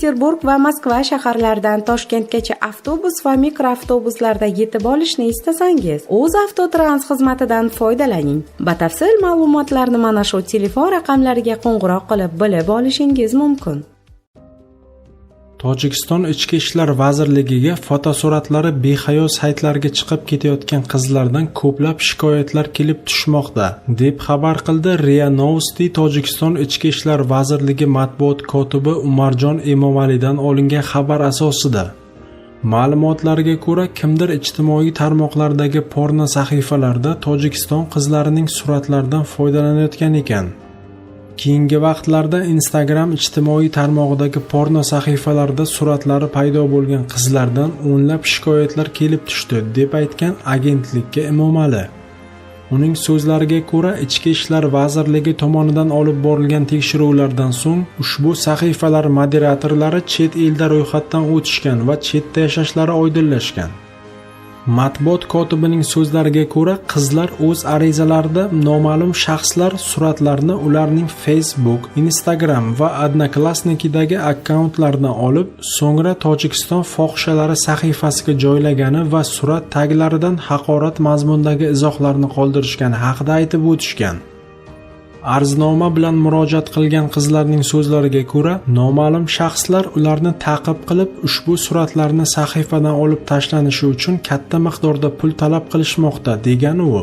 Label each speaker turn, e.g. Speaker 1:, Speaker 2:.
Speaker 1: Sankt-Peterburg va Moskva shaharlaridan Toshkentgacha avtobus va mikroavtobuslarda yetib olishni istasangiz, UzAvtotrans xizmatidan foydalaning. Batafsil ma'lumotlarni mana shu telefon raqamlariga qo'ng'iroq qilib bilib olishingiz mumkin.
Speaker 2: Tojikiston Ichki ishlar vazirligiga fotosuratlari behayo saytlarga chiqib ketayotgan qizlardan ko'plab shikoyatlar kelib tushmoqda, deb xabar qildi RIA Novosti. Tojikiston Ichki ishlar vazirligi matbuot kotibi Umarjon Emomalidan olingan xabar asosida. Ma'lumotlarga ko'ra, kimdir ijtimoiy tarmoqlardagi porno sahifalarida Tojikiston qizlarining suratlaridan foydalanayotgan ekan. Keyingi vaqtlarda Instagram ijtimoiy tarmog'idagi porno sahifalarida suratlari paydo bo'lgan qizlardan o'nlab shikoyatlar kelib tushdi, deb aytgan agentlikka Emomali. Uning so'zlariga ko'ra, Ichki ishlar vazirligi tomonidan olib borilgan tekshiruvlardan so'ng ushbu sahifalar moderatorlari chet elda ro'yxatdan o'tishgan va chetda yashashlari oydinlashgan. Matbuot kotibining so'zlariga ko'ra, qizlar o'z arizalarida noma'lum shaxslar suratlarni ularning Facebook, Instagram va Odnoklassnikidagi akkauntlardan olib, so'ngra Tojikiston fohishalari sahifasiga joylagani va surat taglaridan haqorat mazmundagi izohlarni qoldirishgani haqida aytib o'tishgan. Arznoma bilan murojaat qilgan qizlarning so'zlariga ko'ra, noma'lum shaxslar ularni ta'qib qilib, ushbu suratlarni sahifadan olib tashlanishi uchun katta miqdorda pul talab qilishmoqda, degan u.